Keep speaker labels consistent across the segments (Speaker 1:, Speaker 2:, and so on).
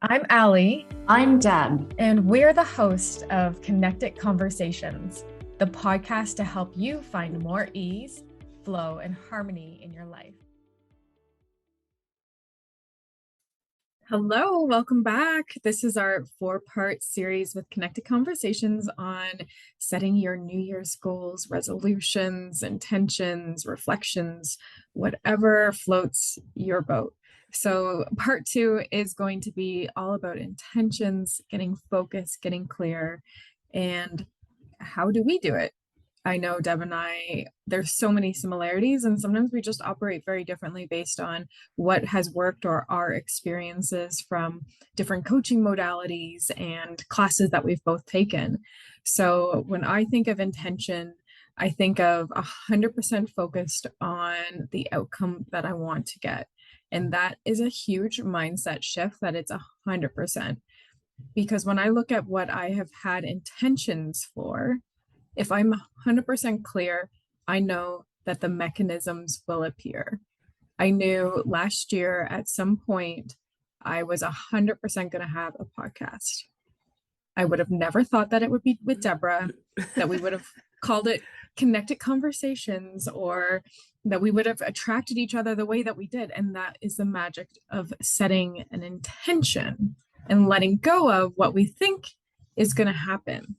Speaker 1: I'm Ali,
Speaker 2: I'm Deb.
Speaker 1: and we're the host of Connected Conversations, the podcast to help you find more ease, flow, and harmony in your life. Hello, welcome back. This is our four-part series with Connected Conversations on setting your New Year's goals, resolutions, intentions, reflections, whatever floats your boat. So, part two is going to be all about intentions, getting focused, getting clear, and how do we do it? I know Deb and I, there's so many similarities, and sometimes we just operate very differently based on what has worked or our experiences from different coaching modalities and classes that we've both taken. So when I think of intention, I think of 100% focused on the outcome that I want to get. And that is a huge mindset shift that it's 100%. Because when I look at what I have had intentions for, if I'm 100% clear, I know that the mechanisms will appear. I knew last year at some point I was 100% going to have a podcast. I would have never thought that it would be with Deborah, that we would have called it Connected Conversations, or that we would have attracted each other the way that we did. And that is the magic of setting an intention and letting go of what we think is going to happen.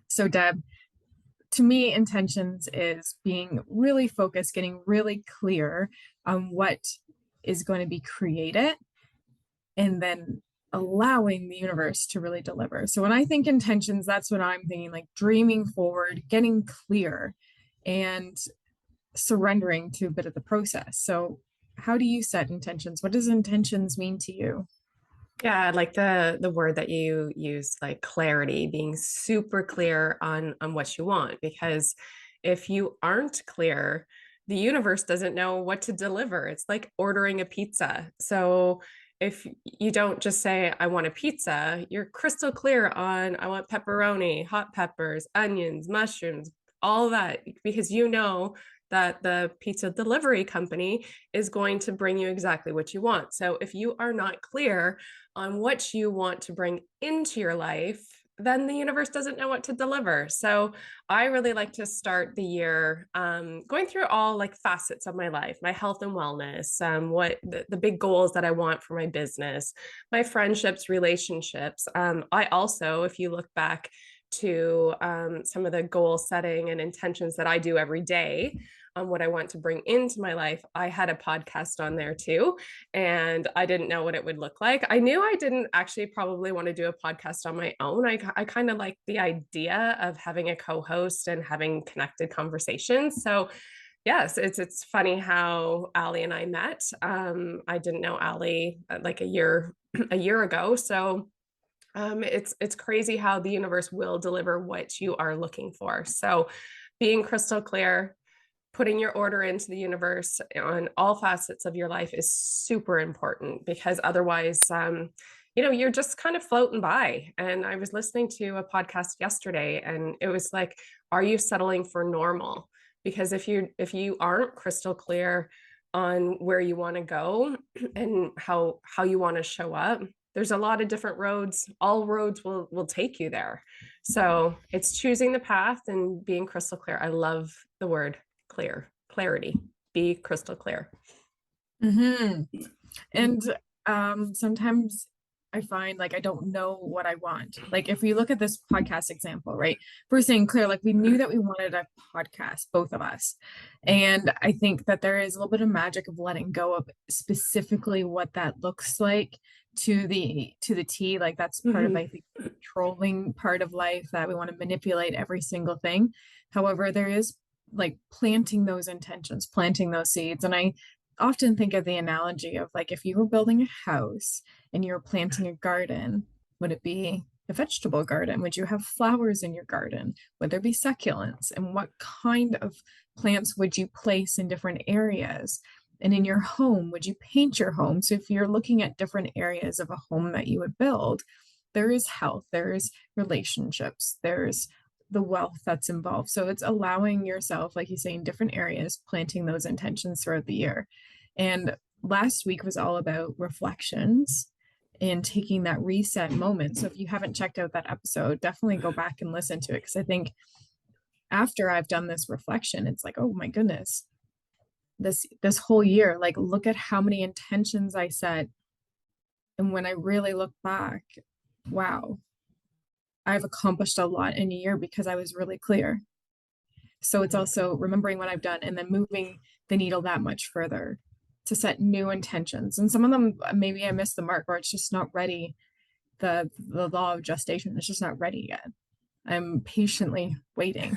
Speaker 1: So, Deb, to me, intentions is being really focused, getting really clear on what is going to be created, and then allowing the universe to really deliver. So when I think intentions, that's what I'm thinking, like dreaming forward, getting clear, and surrendering to a bit of the process. So how do you set intentions? What does intentions mean to you?
Speaker 2: Yeah, I like the word that you use, like clarity, being super clear on what you want. Because if you aren't clear, the universe doesn't know what to deliver. It's like ordering a pizza. So if you don't just say, I want a pizza, you're crystal clear on, I want pepperoni, hot peppers, onions, mushrooms, all that, because you know that the pizza delivery company is going to bring you exactly what you want. So if you are not clear on what you want to bring into your life, then the universe doesn't know what to deliver. So I really like to start the year going through all like facets of my life, my health and wellness, what the big goals that I want for my business, my friendships, relationships. I also, if you look back to some of the goal setting and intentions that I do every day on what I want to bring into my life, I had a podcast on there too. And I didn't know what it would look like. I knew I didn't actually probably want to do a podcast on my own. I kind of like the idea of having a co-host and having connected conversations. So yes, it's funny how Ali and I met. I didn't know Ali like a year ago. So it's crazy how the universe will deliver what you are looking for. So being crystal clear, putting your order into the universe on all facets of your life is super important, because otherwise you're just kind of floating by. And I was listening to a podcast yesterday, and it was like, are you settling for normal? Because if you aren't crystal clear on where you want to go and how you want to show up, there's a lot of different roads. All roads will take you there. So it's choosing the path and being crystal clear. I love the word clarity, be crystal clear.
Speaker 1: Mm-hmm. And sometimes I find like I don't know what I want. Like if we look at this podcast example, right? We're saying clear, like we knew that we wanted a podcast, both of us. And I think that there is a little bit of magic of letting go of specifically what that looks like to the T. Like that's part of, I think, the controlling part of life, that we want to manipulate every single thing. However, there is like planting those intentions, planting those seeds. And I often think of the analogy of like if you were building a house and you're planting a garden, would it be a vegetable garden? Would you have flowers in your garden? Would there be succulents? And what kind of plants would you place in different areas? And in your home, would you paint your home? So if you're looking at different areas of a home that you would build, there is health, there's relationships, there's the wealth that's involved. So it's allowing yourself, like you say, in different areas, planting those intentions throughout the year. And last week was all about reflections. and taking that reset moment. So if you haven't checked out that episode, definitely go back and listen to it. Cause I think after I've done this reflection, it's like, oh my goodness, this whole year, like look at how many intentions I set. And when I really look back, wow, I've accomplished a lot in a year because I was really clear. So it's also remembering what I've done and then moving the needle that much further to set new intentions. And some of them maybe I missed the mark or it's just not ready. The law of gestation is just not ready yet. I'm patiently waiting.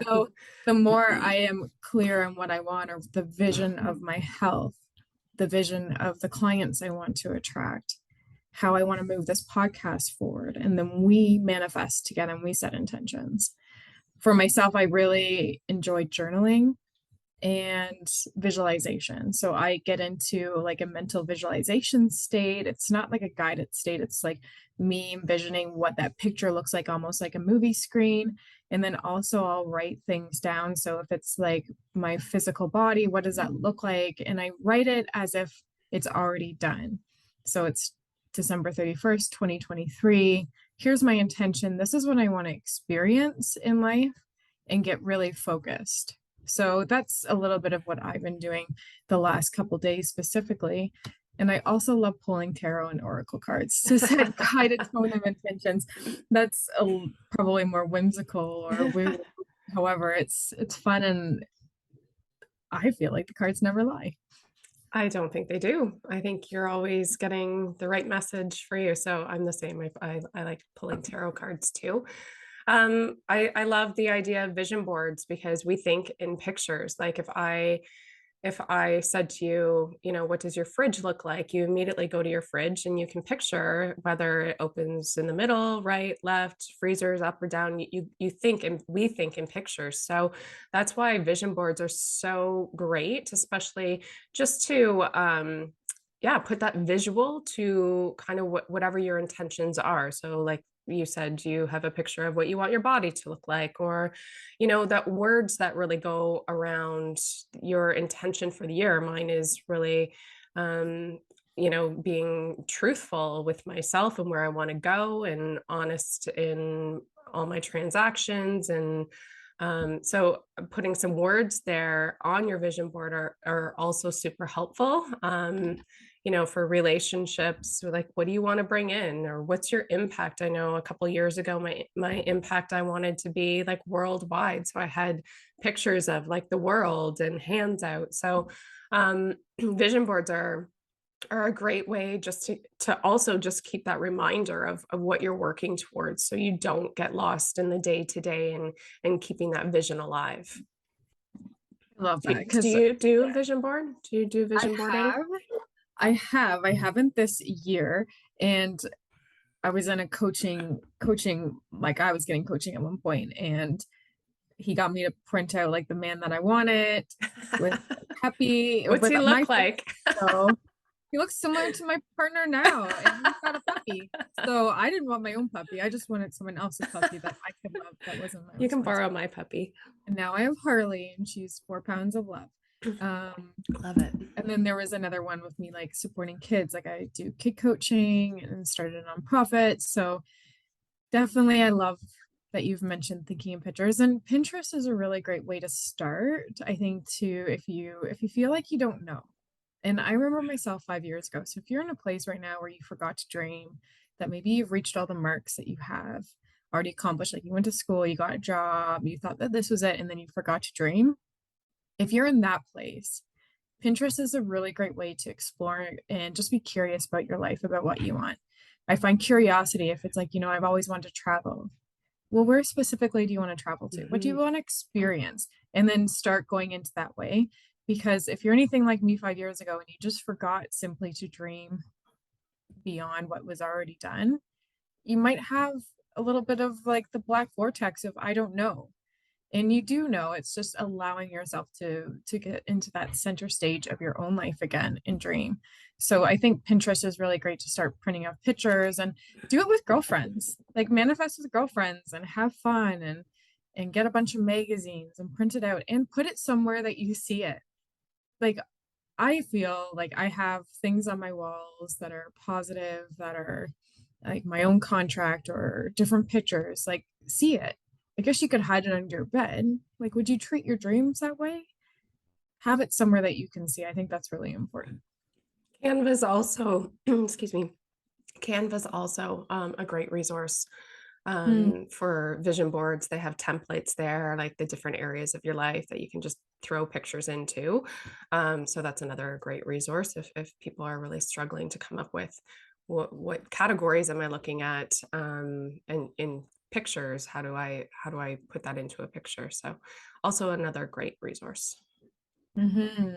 Speaker 1: So the more I am clear on what I want or the vision of my health, the vision of the clients I want to attract, how I want to move this podcast forward. And then we manifest together and we set intentions. For myself, I really enjoy journaling and visualization. So I get into like a mental visualization state. It's not like a guided state. It's like me envisioning what that picture looks like, almost like a movie screen. And then also I'll write things down. So if it's like my physical body, what does that look like? And I write it as if it's already done. So it's December 31st, 2023. Here's my intention. This is what I want to experience in life and get really focused. So that's a little bit of what I've been doing the last couple days specifically. And I also love pulling tarot and oracle cards to set guided tone of intentions. That's probably more whimsical or weird. However, it's fun and I feel like the cards never lie.
Speaker 2: I don't think they do. I think you're always getting the right message for you. So I'm the same. I like pulling tarot cards too. I love the idea of vision boards because we think in pictures. Like if I said to you, you know, what does your fridge look like? You immediately go to your fridge and you can picture whether it opens in the middle, right, left, freezers up or down. You think and we think in pictures. So that's why vision boards are so great, especially just to yeah, put that visual to kind of whatever your intentions are. So like you said, you have a picture of what you want your body to look like, or, you know, that words that really go around your intention for the year. Mine is really, um, you know, being truthful with myself and where I want to go and honest in all my transactions. And so putting some words there on your vision board are also super helpful. You know, for relationships, or like, what do you want to bring in, or what's your impact? I know a couple years ago, my impact, I wanted to be like worldwide, so I had pictures of like the world and hands out. So vision boards are a great way just to also just keep that reminder of what you're working towards, so you don't get lost in the day to day and keeping that vision alive.
Speaker 1: I love
Speaker 2: Do,
Speaker 1: that
Speaker 2: do
Speaker 1: because
Speaker 2: you do vision board? Do you do
Speaker 1: I
Speaker 2: vision boarding?
Speaker 1: have, I haven't this year. And I was in a coaching, like I was getting coaching at one point, and he got me to print out like the man that I wanted with puppy
Speaker 2: What's
Speaker 1: with
Speaker 2: he
Speaker 1: my
Speaker 2: look like?
Speaker 1: photo. He looks similar to my partner now, and he's got a puppy. So I didn't want my own puppy. I just wanted someone else's puppy that I could love that wasn't my
Speaker 2: You can borrow
Speaker 1: responsibility.
Speaker 2: my puppy.
Speaker 1: And now I have Harley, and she's 4 pounds of love. Um,
Speaker 2: Love it.
Speaker 1: and then there was another one with me like supporting kids. Like I do kid coaching and started a nonprofit. So definitely I love that you've mentioned thinking in pictures, and Pinterest is a really great way to start. I think too, if you feel like you don't know. And I remember myself 5 years ago. So if you're in a place right now where you forgot to dream, that maybe you've reached all the marks that you have already accomplished, like you went to school, you got a job, you thought that this was it, and then you forgot to dream. If you're in that place, Pinterest is a really great way to explore and just be curious about your life, about what you want. I find curiosity if it's like, I've always wanted to travel. Well, where specifically do you want to travel to? What do you
Speaker 2: Mhm.
Speaker 1: want to experience? And then start going into that way. Because if you're anything like me 5 years ago and you just forgot simply to dream beyond what was already done, you might have a little bit of like the black vortex of I don't know. And you do know, it's just allowing yourself to get into that center stage of your own life again and dream. So I think Pinterest is really great to start printing out pictures and do it with girlfriends. Like manifest with girlfriends and have fun and get a bunch of magazines and print it out and put it somewhere that you see it. Like I feel like I have things on my walls that are positive, that are like my own contract or different pictures. Like, see it. I guess you could hide it under your bed. Like, would you treat your dreams that way? Have it somewhere that you can see. I think that's really important.
Speaker 2: Canva's also, excuse me, Canva's also a great resource
Speaker 1: Mm,
Speaker 2: for vision boards. They have templates there, like the different areas of your life that you can just throw pictures into. So that's another great resource if people are really struggling to come up with what categories am I looking at, and in pictures, how do I put that into a picture? So also another great resource.
Speaker 1: hmm.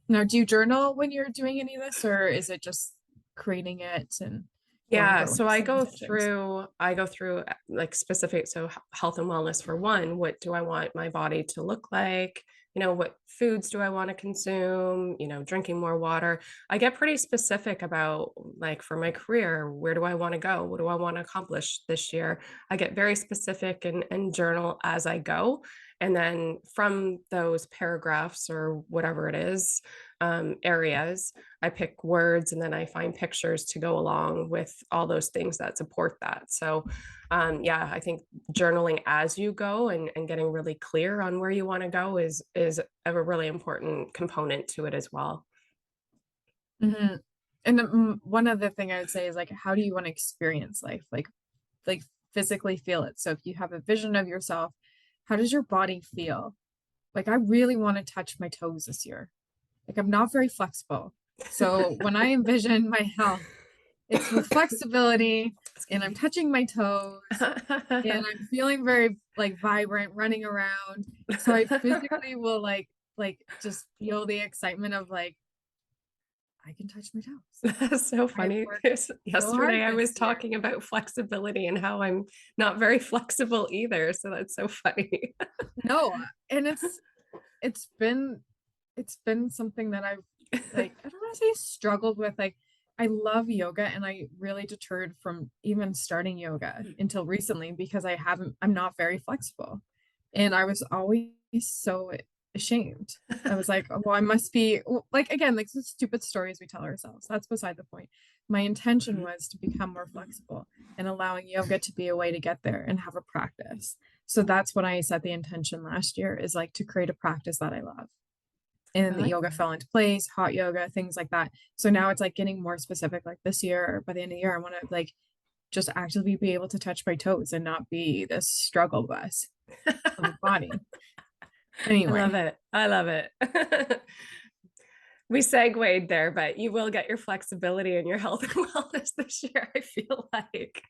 Speaker 1: Now, do you journal when you're doing any of this, or is it just creating it and or
Speaker 2: Yeah,
Speaker 1: going
Speaker 2: so
Speaker 1: with some intentions?
Speaker 2: I go through like specific, so health and wellness for one, what do I want my body to look like? What foods do I want to consume? Drinking more water. I get pretty specific about, like, for my career, where do I want to go? What do I want to accomplish this year? I get very specific and journal as I go. And then from those paragraphs or whatever it is, areas, I pick words and then I find pictures to go along with all those things that support that. So, yeah, I think journaling as you go and getting really clear on where you want to go is a really important component to it as well.
Speaker 1: Hmm. And one other thing I would say is like, how do you want to experience life? Like physically feel it. So if you have a vision of yourself, how does your body feel? Like, I really want to touch my toes this year. Like, I'm not very flexible. So when I envision my health, it's with flexibility and
Speaker 2: Excuse
Speaker 1: I'm
Speaker 2: me.
Speaker 1: touching my toes and I'm feeling very like vibrant, running around. So I physically will like just feel the excitement of like, I can touch my toes.
Speaker 2: That's so
Speaker 1: I
Speaker 2: funny
Speaker 1: worked
Speaker 2: because
Speaker 1: so hard
Speaker 2: yesterday I
Speaker 1: this
Speaker 2: was
Speaker 1: year.
Speaker 2: talking about flexibility and how I'm not very flexible either. So that's so funny.
Speaker 1: No, and it's been something that I've like, I don't want to say struggled with. Like, I love yoga and I really deterred from even starting yoga until recently because I'm not very flexible. And I was always so ashamed. I was like, oh, well, I must be like, again, like the stupid stories we tell ourselves. That's beside the point. My intention
Speaker 2: Mhm.
Speaker 1: was to become more flexible and allowing yoga to be a way to get there and have a practice. So that's when I set the intention last year, is like to create a practice that I love.
Speaker 2: I
Speaker 1: And the
Speaker 2: like
Speaker 1: yoga
Speaker 2: that.
Speaker 1: fell into place, hot yoga, things like that. So now it's like getting more specific. Like this year, or by the end of the year, I want to like just actively be able to touch my toes and not be this struggle bus of a body.
Speaker 2: I love
Speaker 1: Anyway,
Speaker 2: it. I love it. We segued there, but you will get your flexibility and your health and wellness this year, I feel like.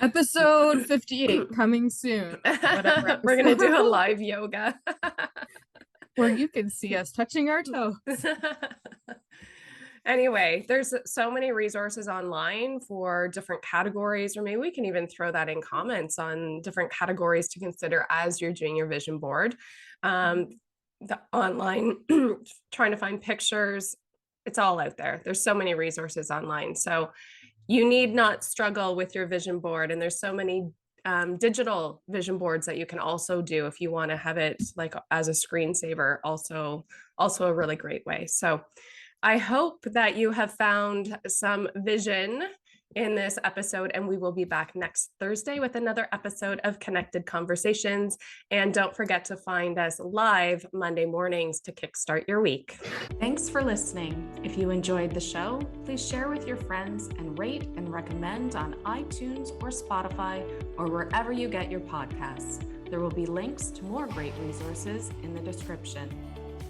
Speaker 1: episode 58 coming soon, whatever
Speaker 2: We're going to do a
Speaker 1: episode,
Speaker 2: live yoga.
Speaker 1: where you can see us touching our toes.
Speaker 2: Anyway, there's so many resources online for different categories, or maybe we can even throw that in comments on different categories to consider as you're doing your vision board. Um, the online, trying to find pictures, it's all out there. There's so many resources online. So you need not struggle with your vision board. And there's so many digital vision boards that you can also do if you want to have it like as a screensaver, also a really great way. So I hope that you have found some vision in this episode, and we will be back next Thursday with another episode of Connected Conversations. And don't forget to find us live Monday mornings to kickstart your week.
Speaker 3: Thanks for listening. If you enjoyed the show, please share with your friends and rate and recommend on iTunes or Spotify or wherever you get your podcasts. There will be links to more great resources in the description.